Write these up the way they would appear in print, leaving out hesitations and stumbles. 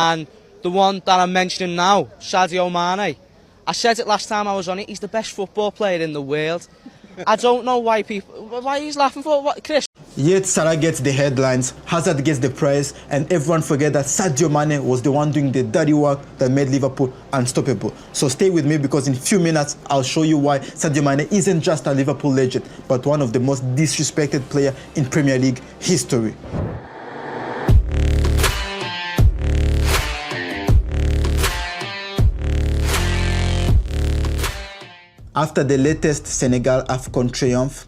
And the one that I'm mentioning now, Sadio Mane. I said it last time I was on it, he's the best football player in the world. I don't know why he's laughing for. What, Chris? Yet Salah gets the headlines, Hazard gets the praise, and everyone forget that Sadio Mane was the one doing the dirty work that made Liverpool unstoppable. So stay with me, because in a few minutes I'll show you why Sadio Mane isn't just a Liverpool legend, but one of the most disrespected players in Premier League history. After the latest Senegal AFCON triumph,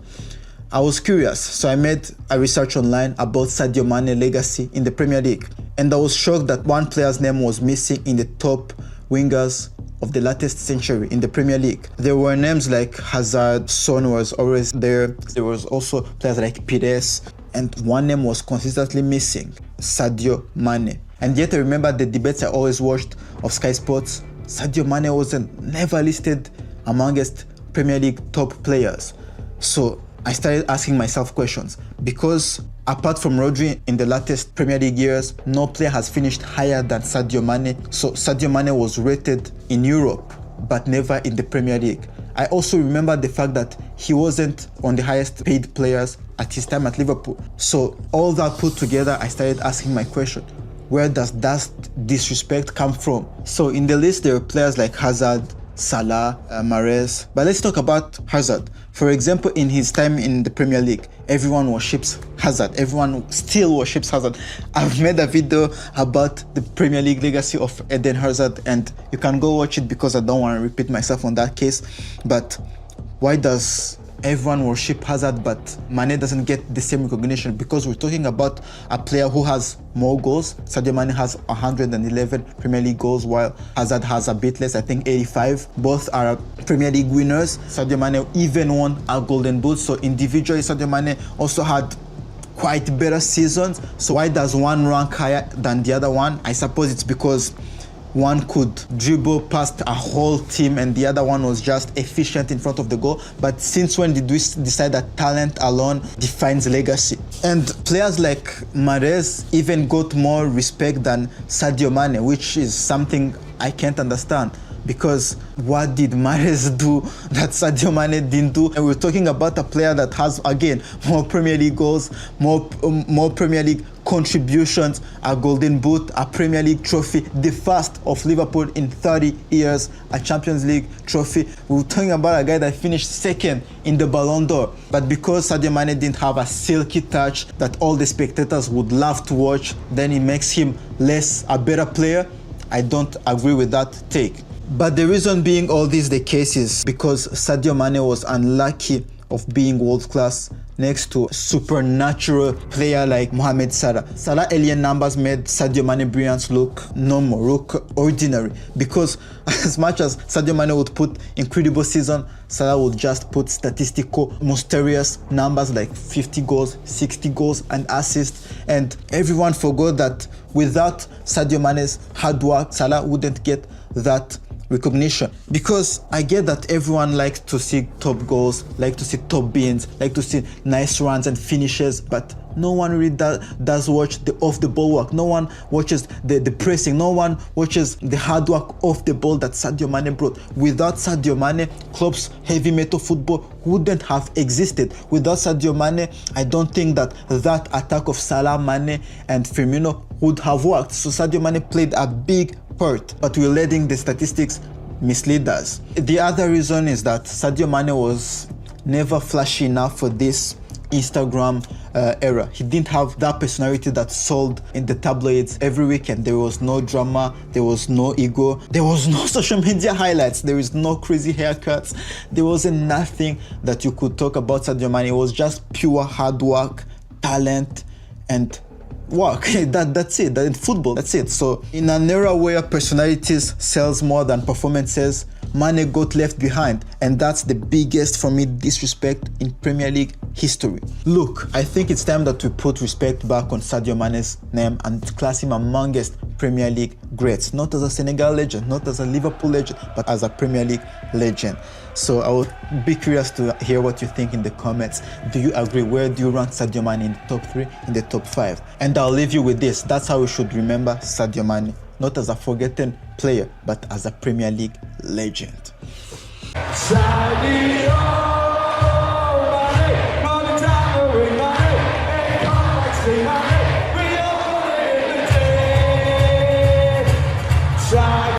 I was curious, so I made a research online about Sadio Mane's legacy in the Premier League. And I was shocked that one player's name was missing in the top wingers of the latest century in the Premier League. There were names like Hazard, Son was always there. There was also players like Pires, and one name was consistently missing, Sadio Mane. And yet I remember the debates I always watched of Sky Sports. Sadio Mane wasn't never listed amongst Premier League top players. So I started asking myself questions, because apart from Rodri in the latest Premier League years, no player has finished higher than Sadio Mane. So Sadio Mane was rated in Europe, but never in the Premier League. I also remember the fact that he wasn't on the highest paid players at his time at Liverpool. So all that put together, I started asking my question, where does that disrespect come from? So in the list, there are players like Hazard, Salah, Mahrez. But let's talk about Hazard. For example, in his time in the Premier League, everyone worships Hazard. Everyone still worships Hazard. I've made a video about the Premier League legacy of Eden Hazard, and you can go watch it because I don't want to repeat myself on that case. But why does everyone worship Hazard but Mane doesn't get the same recognition? Because we're talking about a player who has more goals. Sadio Mane has 111 Premier League goals, while Hazard has a bit less, I think 85. Both are Premier League winners. Sadio Mane even won a Golden Boot. So individually, Sadio Mane also had quite better seasons. So why does one rank higher than the other one? I suppose it's because one could dribble past a whole team and the other one was just efficient in front of the goal. But since when did we decide that talent alone defines legacy? And players like Mahrez even got more respect than Sadio Mane, which is something I can't understand. Because what did Mahrez do that Sadio Mane didn't do? And we're talking about a player that has, again, more Premier League goals, more Premier League contributions, a Golden Boot, a Premier League trophy, the first of Liverpool in 30 years, a Champions League trophy. We're talking about a guy that finished second in the Ballon d'Or. But because Sadio Mane didn't have a silky touch that all the spectators would love to watch, then it makes him a better player. I don't agree with that take. But the reason being all this the case is because Sadio Mane was unlucky of being world-class next to a supernatural player like Mohamed Salah. Salah alien numbers made Sadio Mane brilliance look normal, look ordinary. Because as much as Sadio Mane would put incredible season, Salah would just put statistical, mysterious numbers like 50 goals, 60 goals and assists. And everyone forgot that without Sadio Mane's hard work, Salah wouldn't get that recognition. Because I get that everyone likes to see top goals, like to see top bins, like to see nice runs and finishes, but no one really does watch the off-the-ball work. No one watches the pressing. No one watches the hard work off the ball that Sadio Mane brought. Without Sadio Mane, Klopp's heavy metal football wouldn't have existed. Without Sadio Mane, I don't think that attack of Salah, Mane and Firmino would have worked. So Sadio Mane played a big part, but we're letting the statistics mislead us. The other reason is that Sadio Mane was never flashy enough for this Instagram era. He didn't have that personality that sold in the tabloids every weekend. There was no drama, there was no ego, there was no social media highlights, there is no crazy haircuts, there wasn't nothing that you could talk about Sadio Mane. It was just pure hard work, talent and work. That's it. In football, that's it. So in an era where personalities sells more than performances, Mane got left behind, and that's the biggest, for me, disrespect in Premier League history. Look, I think it's time that we put respect back on Sadio Mane's name and class him amongst Premier League great, not as a Senegal legend, not as a Liverpool legend, but as a Premier League legend. So I would be curious to hear what you think in the comments. Do you agree? Where do you rank Sadio Mane, in the top 3, in the top 5? And I'll leave you with this. That's how we should remember Sadio Mane, not as a forgotten player, but as a Premier League legend. Sadio